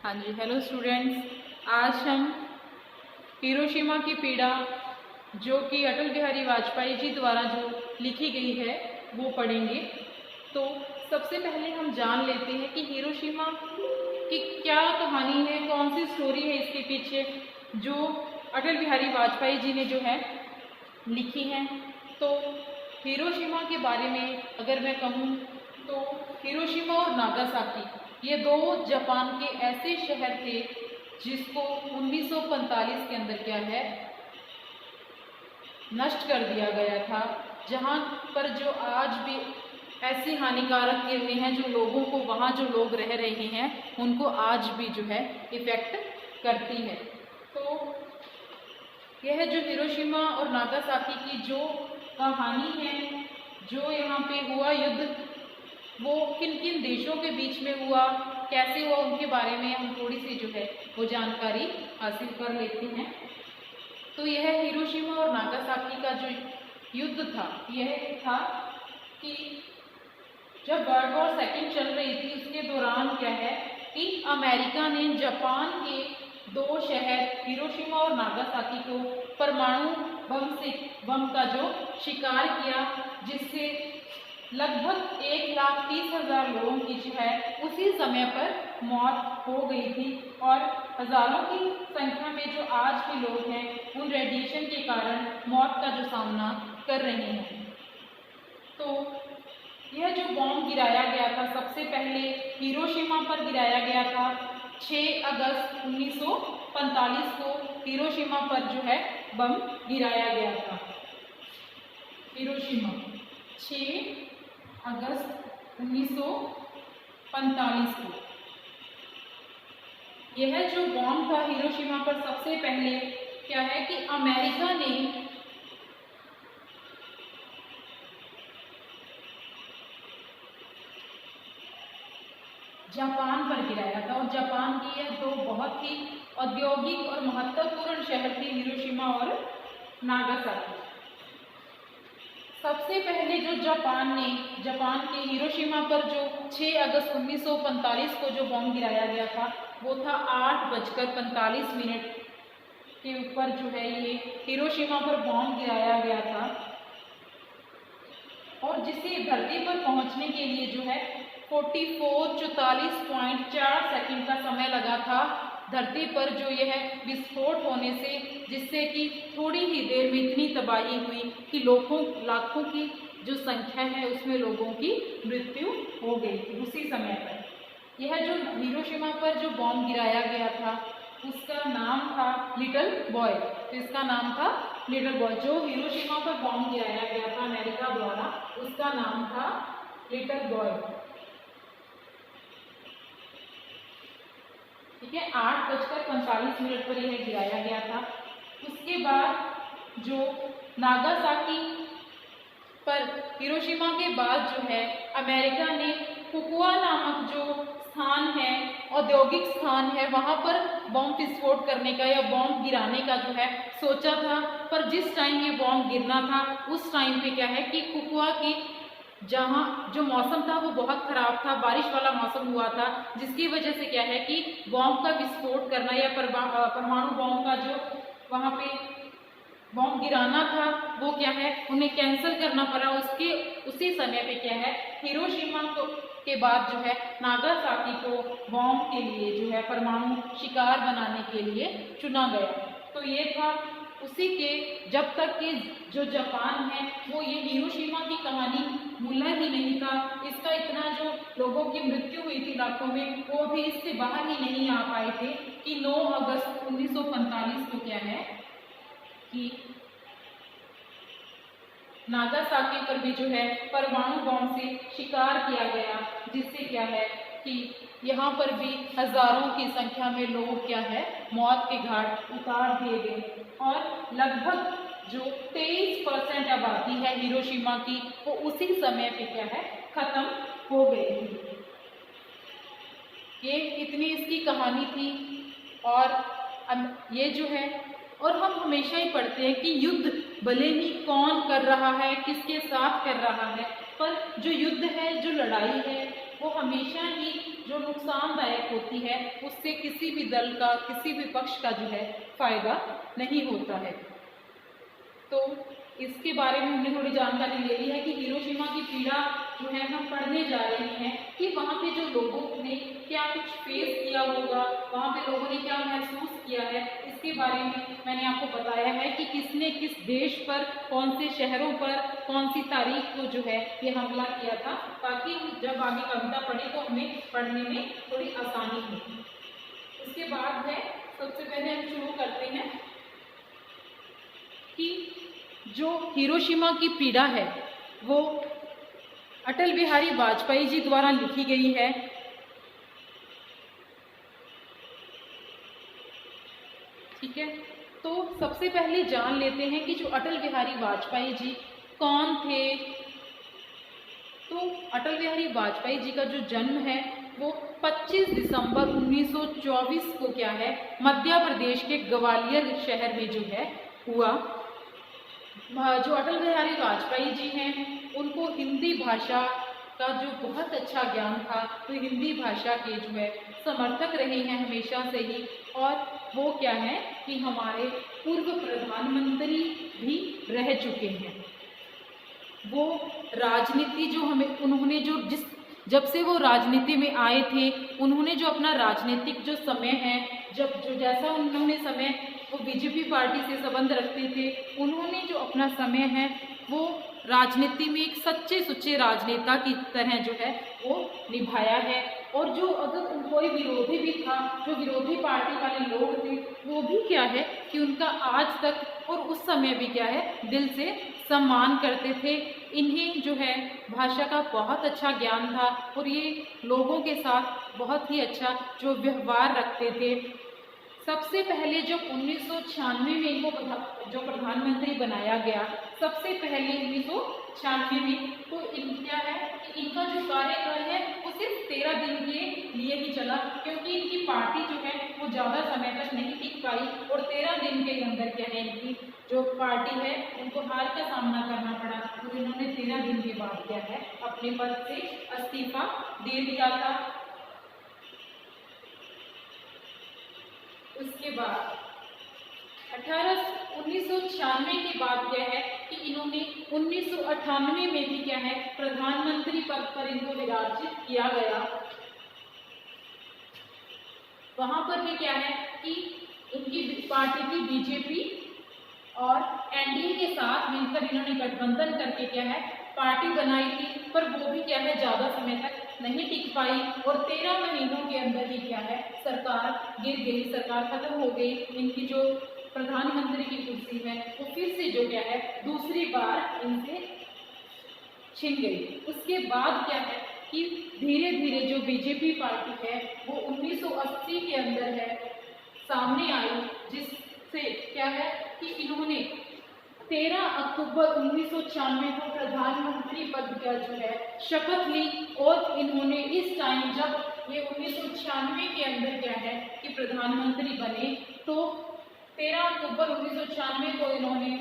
हाँ जी, hello students. आज हम हिरोशिमा की पीड़ा जो कि अटल बिहारी वाजपेयी जी द्वारा जो लिखी गई है वो पढ़ेंगे। तो सबसे पहले हम जान लेते हैं कि हिरोशिमा की क्या कहानी है, कौन सी स्टोरी है इसके पीछे जो अटल बिहारी वाजपेयी जी ने जो है लिखी है। तो हिरोशिमा के बारे में अगर मैं कहूँ तो हिरोशिमा और नागासाकी ये दो जापान के ऐसे शहर थे जिसको 1945 के अंदर क्या है नष्ट कर दिया गया था, जहाँ पर जो आज भी ऐसी हानिकारक किरणें हैं जो लोगों को, वहाँ जो लोग रह रहे हैं उनको आज भी जो है इफेक्ट करती है। तो यह जो हिरोशिमा और नागासाकी की जो कहानी है, जो यहाँ पे हुआ युद्ध, वो किन किन देशों के बीच में हुआ, कैसे हुआ, उनके बारे में हम थोड़ी सी जो है वो जानकारी हासिल कर लेते हैं। तो यह हिरोशिमा और नागासाकी का जो युद्ध था, यह था कि जब वर्ल्ड वॉर सेकेंड चल रही थी उसके दौरान क्या है कि अमेरिका ने जापान के दो शहर हिरोशिमा और नागासाकी को परमाणु बम का जो शिकार किया, जिससे लगभग 1,30,000 लोगों की जो है उसी समय पर मौत हो गई थी और हजारों की संख्या में जो आज के लोग हैं उन रेडिएशन के कारण मौत का जो सामना कर रहे हैं। तो यह जो बॉम्ब गिराया गया था सबसे पहले हिरोशिमा पर गिराया गया था 6 अगस्त 1945 को हिरोशिमा पर जो है बम गिराया गया था। हिरोशिमा 6 अगस्त 1945 को यह जो बॉम्ब था हिरोशिमा पर सबसे पहले क्या है कि अमेरिका ने जापान पर गिराया था और जापान की यह दो बहुत ही औद्योगिक और महत्वपूर्ण शहर थे हिरोशिमा और नागासाकी। सबसे पहले जो जापान के हिरोशिमा पर जो 6 अगस्त 1945 को जो बॉम्ब गिराया गया था वो था 8:45 के ऊपर जो है ये हिरोशिमा पर बॉम्ब गिराया गया था और जिसे धरती पर पहुंचने के लिए जो है 44.4 सेकंड का समय लगा था धरती पर जो यह विस्फोट होने से, जिससे कि थोड़ी ही देर में इतनी तबाही हुई कि लाखों की जो संख्या है उसमें लोगों की मृत्यु हो गई थी उसी समय पर। यह जो हिरोशिमा पर जो बॉम्ब गिराया गया था उसका नाम था लिटिल बॉय। तो इसका नाम था लिटिल बॉय। जो हिरोशिमा पर बॉम्ब गिराया गया था अमेरिका द्वारा उसका नाम था लिटिल बॉय। ठीक है, 8:45 पर यह गिराया गया था। उसके बाद जो नागासाकी पर हिरोशिमा के बाद जो है अमेरिका ने फुकुआ नामक जो स्थान है, औद्योगिक स्थान है, वहां पर बॉम्ब विस्फोट करने का या बॉम्ब गिराने का जो है सोचा था। पर जिस टाइम ये बॉम्ब गिरना था उस टाइम पे क्या है कि फुकुआ की जहाँ जो मौसम था वो बहुत खराब था, बारिश वाला मौसम हुआ था, जिसकी वजह से क्या है कि बॉम्ब का विस्फोट करना या परमाणु बॉम्ब का जो वहाँ पे बॉम्ब गिराना था वो क्या है उन्हें कैंसिल करना पड़ा। उसी समय पे क्या है हिरोशिमा के बाद जो है नागासाकी को बॉम्ब के लिए जो है परमाणु शिकार बनाने के लिए चुना गया। तो ये था उसी के, जब तक कि जो जापान है वो ये हिरोशिमा की कहानी भूला ही नहीं था। इसका इतना जो लोगों की मृत्यु हुई थी लाखों में, वो भी इससे बाहर ही नहीं आ पाए थे कि 9 अगस्त 1945 को क्या है कि नागासाकी पर भी जो है परमाणु बॉम्ब से शिकार किया गया, जिससे क्या है कि यहाँ पर भी हजारों की संख्या में लोग क्या है मौत के घाट उतार दिए गए और लगभग जो 23% आबादी है हिरोशिमा की वो उसी समय पे क्या है खत्म हो गई थी। ये इतनी इसकी कहानी थी। और ये जो है, और हम हमेशा ही पढ़ते हैं कि युद्ध भले ही कौन कर रहा है, किसके साथ कर रहा है, पर जो युद्ध है, जो लड़ाई है, वो हमेशा ही जो नुकसानदायक होती है उससे किसी भी दल का, किसी भी पक्ष का जो है फायदा नहीं होता है। तो इसके बारे में हमने थोड़ी जानकारी ले ली है कि हिरोशिमा की पीड़ा जो है हम पढ़ने जा रहे हैं कि वहाँ पे जो लोगों ने क्या कुछ फेस किया होगा, वहाँ पे लोगों ने क्या महसूस किया है, इसके बारे में मैंने आपको बताया है कि किसने किस देश पर, कौन से शहरों पर, कौन सी तारीख को जो है ये हमला किया था, ताकि जब आगे कविता पढ़े तो हमें पढ़ने में थोड़ी आसानी हो। इसके बाद है, सबसे पहले हम शुरू करते हैं कि जो हिरोशिमा की पीड़ा है वो अटल बिहारी वाजपेयी जी द्वारा लिखी गई है। ठीक है, तो सबसे पहले जान लेते हैं कि जो अटल बिहारी वाजपेयी जी कौन थे। तो अटल बिहारी वाजपेयी जी का जो जन्म है वो 25 दिसंबर 1924 को क्या है, मध्य प्रदेश के ग्वालियर शहर में जो है हुआ। जो अटल बिहारी वाजपेयी जी हैं उनको हिंदी भाषा का जो बहुत अच्छा ज्ञान था, तो हिंदी भाषा के जो है समर्थक रहे हैं हमेशा से ही। और वो क्या है कि हमारे पूर्व प्रधानमंत्री भी रह चुके हैं। वो राजनीति जो हमें उन्होंने जो जब से वो राजनीति में आए थे, उन्होंने जो अपना राजनीतिक जो समय है, जैसा उन्होंने समय, वो बीजेपी पार्टी से संबंध रखते थे, उन्होंने जो अपना समय है वो राजनीति में एक सच्चे सुच्चे राजनेता की तरह जो है वो निभाया है। और जो अगर कोई विरोधी भी था, जो विरोधी पार्टी वाले लोग थे, वो भी क्या है कि उनका आज तक और उस समय भी क्या है दिल से सम्मान करते थे। इन्हें जो है भाषा का बहुत अच्छा ज्ञान था और ये लोगों के साथ बहुत ही अच्छा जो व्यवहार रखते थे। सबसे पहले जब 1996 में इनको जो प्रधानमंत्री बनाया गया, सबसे पहले 1996 में, तो क्या है कि इनका जो कार्यकाल है वो सिर्फ 13 दिन के लिए ही चला, क्योंकि इनकी पार्टी जो है वो ज़्यादा समय तक नहीं टिक पाई और 13 दिन के अंदर क्या है इनकी जो पार्टी है उनको हार का सामना करना पड़ा। तो इन्होंने 13 दिन के बाद क्या है अपने पद से इस्तीफा दे दिया था। उसके बाद 1996 के बाद क्या है कि इन्होंने 1998 में भी क्या है प्रधानमंत्री पद पर इनको विराजित किया गया। वहां पर भी क्या है कि इनकी पार्टी की बीजेपी और एनडीए के साथ मिलकर इन्होंने गठबंधन करके क्या है पार्टी बनाई थी, पर वो भी क्या है ज्यादा समय तक नहीं टिक पाई और 13 महीनों के अंदर ही क्या है सरकार गिर गई, सरकार खत्म हो गई। इनकी जो प्रधानमंत्री की कुर्सी है वो फिर से जो क्या है दूसरी बार इनसे छिन गई। उसके बाद क्या है कि धीरे धीरे जो बीजेपी पार्टी है वो 1980 के अंदर है सामने आई, जिससे क्या है कि इन्होंने 13 अक्टूबर 1996 को प्रधानमंत्री पद का जो है शपथ ली। और इन्होंने इस टाइम जब ये 1996 के अंदर क्या है कि प्रधानमंत्री बने, तो 13 अक्टूबर 1996 को इन्होंने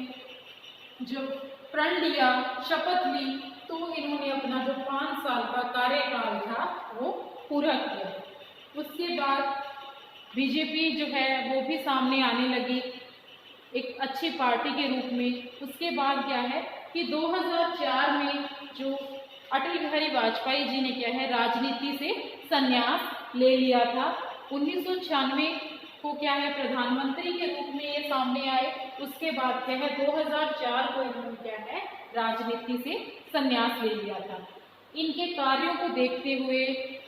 जब प्रण लिया, शपथ ली, तो इन्होंने अपना जो 5 साल का कार्यकाल था वो पूरा किया। उसके बाद बीजेपी जो है वो भी सामने आने लगी एक अच्छी पार्टी के रूप में। उसके बाद क्या है कि 2004 में जो अटल बिहारी वाजपेयी जी ने क्या है राजनीति से संन्यास ले लिया था। 1996 को क्या है प्रधानमंत्री के रूप में ये सामने आए। उसके बाद क्या है 2004 को इन्होंने क्या है राजनीति से संन्यास ले लिया था। इनके कार्यों को देखते हुए,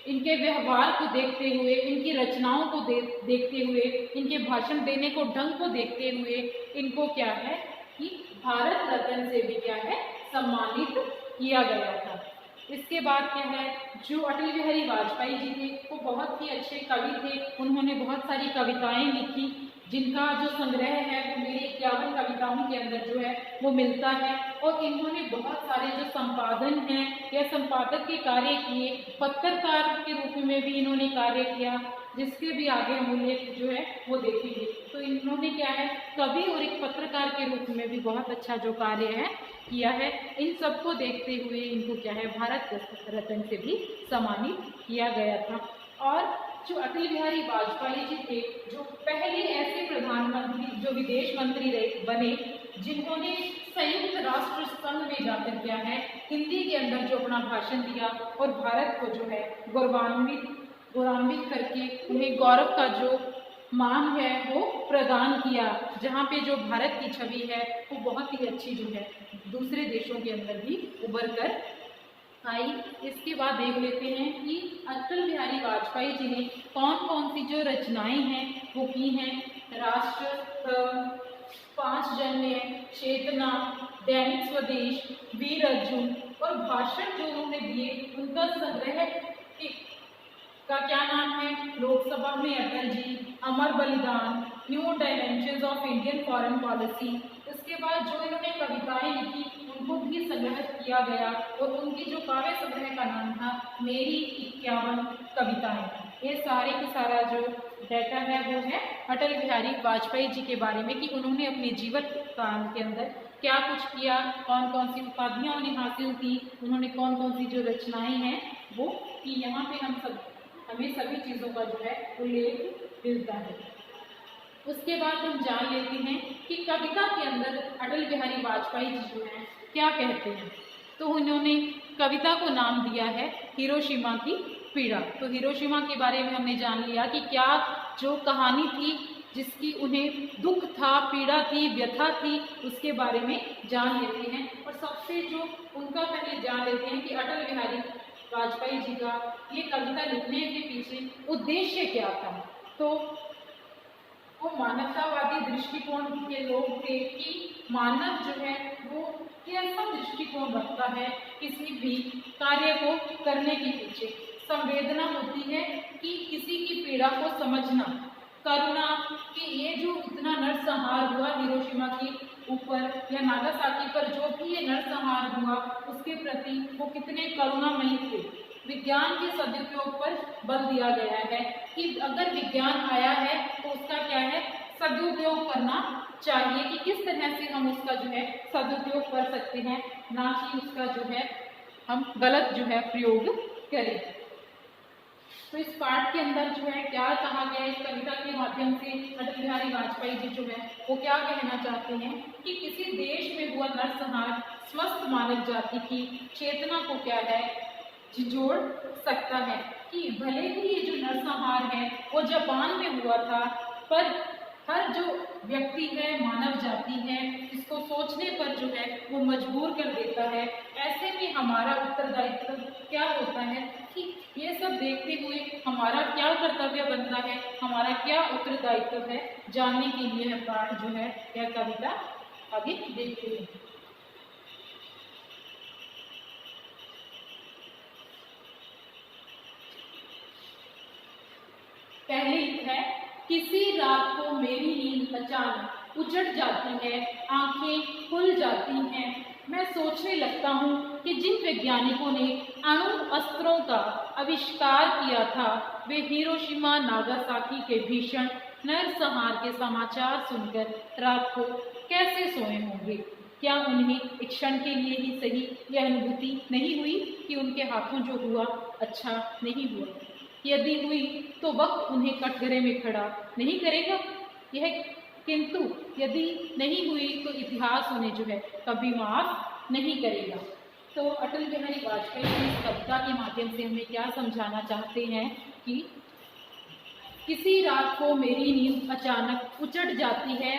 इनके व्यवहार को देखते हुए, इनकी रचनाओं को देखते हुए, इनके भाषण देने को ढंग को देखते हुए इनको क्या है कि भारत रत्न से भी क्या है सम्मानित किया गया था। इसके बाद क्या है जो अटल बिहारी वाजपेयी जी थे वो बहुत ही अच्छे कवि थे। उन्होंने बहुत सारी कविताएं लिखी जिनका जो संग्रह है वो मेरी 51 कविताओं के अंदर जो है वो मिलता है। और इन्होंने बहुत सारे जो संपादन हैं या संपादक के कार्य किए, पत्रकार के रूप में भी इन्होंने कार्य किया, जिसके भी आगे हम उल्लेख जो है वो देखेंगे। तो इन्होंने क्या है कवि और एक पत्रकार के रूप में भी बहुत अच्छा जो कार्य है किया है। इन सबको देखते हुए इनको क्या है भारत रत्न से भी सम्मानित किया गया था। और जो अटल बिहारी वाजपेयी जी थे, जो पहले ऐसे प्रधानमंत्री, जो विदेश मंत्री रहे बने, जिन्होंने संयुक्त राष्ट्र संघ में जाकर क्या है हिंदी के अंदर जो अपना भाषण दिया और भारत को जो है गौरवान्वित करके उन्हें गौरव का जो मान है वो प्रदान किया, जहाँ पे जो भारत की छवि है वो बहुत ही अच्छी जो है दूसरे देशों के अंदर भी उभर कर आई। इसके बाद देख लेते हैं कि अटल बिहारी वाजपेयी जी ने कौन कौन सी जो रचनाएं हैं वो की हैं। राष्ट्र 5 जन्य, चेतना, दैनिक स्वदेश, वीर अर्जुन और भाषण जो उन्होंने दिए उनका संग्रह का क्या नाम है, लोकसभा में अटल जी, अमर बलिदान, new dimensions of Indian foreign policy. इसके बाद जो इन्होंने कविताएं लिखी उनको भी संग्रह किया गया और उनकी जो काव्य संग्रह का नाम था मेरी 51 कविताएं। ये सारे का सारा जो डाटा है वो है अटल बिहारी वाजपेयी जी के बारे में कि उन्होंने अपने जीवन काल के अंदर क्या कुछ किया, कौन कौन सी उपाधियां उन्हें हासिल की, उन्होंने कौन कौन सी जो रचनाएं हैं वो की। यहाँ पे हमें सभी चीज़ों का जो है उल्लेख मिलता है। उसके बाद हम जान लेते हैं कि कविता के अंदर अटल बिहारी वाजपेयी जी जो है क्या कहते हैं। तो उन्होंने कविता को नाम दिया है हिरोशिमा की पीड़ा। तो हिरोशिमा के बारे में हमने जान लिया कि क्या जो कहानी थी जिसकी उन्हें दुख था, पीड़ा थी, व्यथा थी, उसके बारे में जान लेते हैं। और सबसे जो उनका पहले जान लेते हैं कि अटल बिहारी वाजपेयी जी का ये कविता लिखने के पीछे उद्देश्य क्या था। तो वो मानवतावादी दृष्टिकोण के लोग थे कि मानव जो है वो कैसा दृष्टिकोण रखता है किसी भी कार्य को करने के पीछे। संवेदना होती है कि किसी की पीड़ा को समझना, करुणा कि ये जो इतना नरसंहार हुआ हिरोशिमा के ऊपर या नागासाकी पर, जो भी ये नरसंहार हुआ उसके प्रति वो कितने करुणामयी थे। विज्ञान के सदुपयोग पर बल दिया गया है कि अगर विज्ञान आया है तो उसका क्या है सदुपयोग करना चाहिए, कि किस तरह से हम उसका जो है सदुपयोग कर सकते हैं, ना कि उसका जो है हम गलत जो है प्रयोग करें। तो इस पाठ के अंदर जो है क्या कहा गया, इस कविता के माध्यम से अटल बिहारी वाजपेयी जी जो है वो क्या कहना चाहते हैं कि किसी देश में हुआ नरसंहार स्वस्थ मानव जाति की चेतना को क्या है झिझोड़ सकता है। कि भले ही ये जो नरसंहार है वो जापान में हुआ था, पर हर जो व्यक्ति है, मानव जाति है, इसको सोचने पर जो है वो मजबूर कर देता है। ऐसे में हमारा उत्तरदायित्व क्या होता है कि ये सब देखते हुए हमारा क्या कर्तव्य बनता है, हमारा क्या उत्तरदायित्व है, जानने के लिए है पाठ जो है यह कविता आगे देखते हैं। पहली है, किसी रात को मेरी नींद अचानक उजड़ जाती है, आंखें खुल जाती हैं, मैं सोचने लगता हूँ कि जिन वैज्ञानिकों ने अणु अस्त्रों का आविष्कार किया था वे हिरोशिमा नागासाकी के भीषण नरसंहार के समाचार सुनकर रात को कैसे सोए होंगे। क्या उन्हें एक क्षण के लिए ही सही यह अनुभूति नहीं हुई कि उनके हाथों जो हुआ अच्छा नहीं हुआ। यदि हुई तो वक्त उन्हें कटघरे में खड़ा नहीं करेगा यह, किंतु यदि नहीं हुई तो इतिहास उन्हें जो है कभी माफ नहीं करेगा। तो अटल बिहारी वाजपेयी इस कविता के माध्यम से हमें क्या समझाना चाहते हैं कि किसी रात को मेरी नींद अचानक उचट जाती है।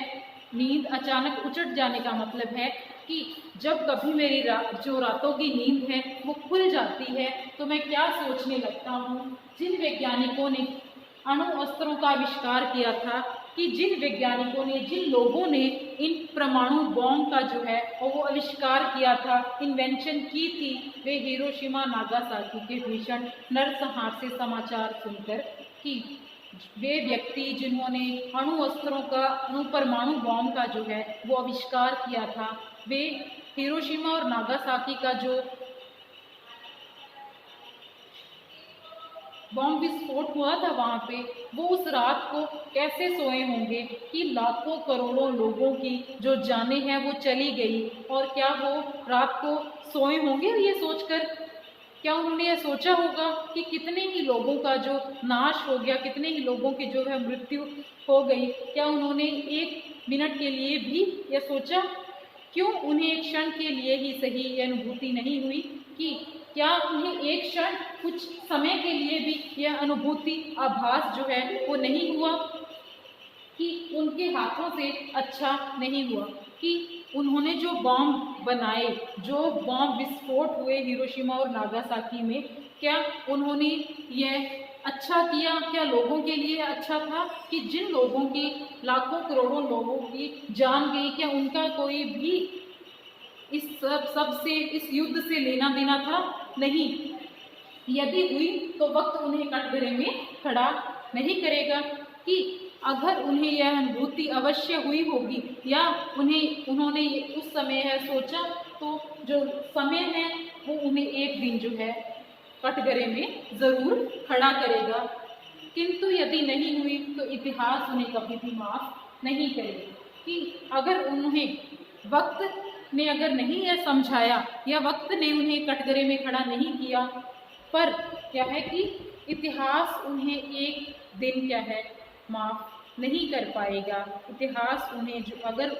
नींद अचानक उचट जाने का मतलब है कि जब कभी मेरी जो रातों की नींद है वो खुल जाती है तो मैं क्या सोचने लगता हूँ, जिन वैज्ञानिकों ने अणु अस्त्रों का आविष्कार किया था, कि जिन वैज्ञानिकों ने, जिन लोगों ने इन परमाणु बॉम्ब का जो है वो आविष्कार किया था, इन्वेंशन की थी, वे हिरोशिमा नागासाकी के भीषण नरसंहार से समाचार सुनकर कि वे व्यक्ति जिन्होंने अणु अस्त्रों का, अणु परमाणु बॉम्ब का जो है वो आविष्कार किया था, वे हिरोशिमा और नागासाकी का जो बॉम्ब विस्फोट हुआ था वहाँ पे, वो उस रात को कैसे सोए होंगे कि लाखों करोड़ों लोगों की जो जानें हैं वो चली गई, और क्या वो रात को सोए होंगे ये सोचकर क्या उन्होंने यह सोचा होगा कि कितने ही लोगों का जो नाश हो गया, कितने ही लोगों की जो है मृत्यु हो गई? क्या उन्होंने एक मिनट के लिए भी यह सोचा? क्यों उन्हें एक क्षण के लिए ही सही यह अनुभूति नहीं हुई कि क्या उन्हें एक क्षण, कुछ समय के लिए भी यह अनुभूति, आभास जो है वो नहीं हुआ कि उनके हाथों से अच्छा नहीं हुआ, कि उन्होंने जो बॉम्ब बनाए, जो बॉम्ब विस्फोट हुए हिरोशिमा और नागासाकी में, क्या उन्होंने यह अच्छा किया? क्या लोगों के लिए अच्छा था कि जिन लोगों की, लाखों करोड़ों लोगों की जान गई, क्या उनका कोई भी इस सब से, इस युद्ध से लेना देना था? नहीं। यदि हुई तो वक्त उन्हें कटघरे में खड़ा नहीं करेगा कि अगर उन्हें यह अनुभूति अवश्य हुई होगी या उन्होंने उस समय है सोचा, तो जो समय है वो उन्हें एक दिन जो है कटघरे में जरूर खड़ा करेगा। किंतु यदि नहीं हुई तो इतिहास उन्हें कभी भी माफ नहीं करेगा। कि अगर उन्हें वक्त ने अगर नहीं यह समझाया या वक्त ने उन्हें कटघरे में खड़ा नहीं किया, पर क्या है कि इतिहास उन्हें एक दिन क्या है माफ नहीं कर पाएगा। इतिहास उन्हें जो, अगर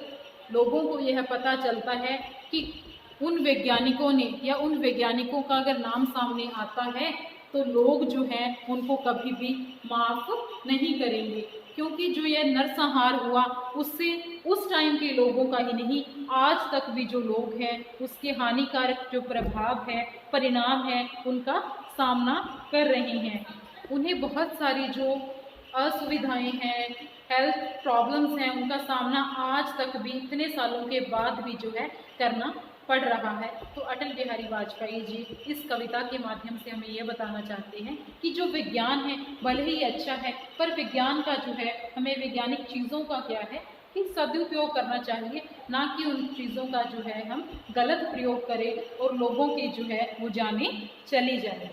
लोगों को यह पता चलता है कि उन वैज्ञानिकों ने या उन वैज्ञानिकों का अगर नाम सामने आता है, तो लोग जो हैं उनको कभी भी माफ नहीं करेंगे। क्योंकि जो यह नरसंहार हुआ उससे उस टाइम के लोगों का ही नहीं, आज तक भी जो लोग हैं उसके हानिकारक जो प्रभाव है, परिणाम है, उनका सामना कर रहे हैं। उन्हें बहुत सारी जो असुविधाएं हैं, हेल्थ प्रॉब्लम्स हैं, उनका सामना आज तक भी इतने सालों के बाद भी जो है करना पड़ रहा है। तो अटल बिहारी वाजपेयी जी इस कविता के माध्यम से हमें ये बताना चाहते हैं कि जो विज्ञान है भले ही अच्छा है, पर विज्ञान का जो है, हमें वैज्ञानिक चीज़ों का क्या है कि सदुपयोग करना चाहिए, ना कि उन चीज़ों का जो है हम गलत प्रयोग करें और लोगों की जो है वो जानें चली जाए।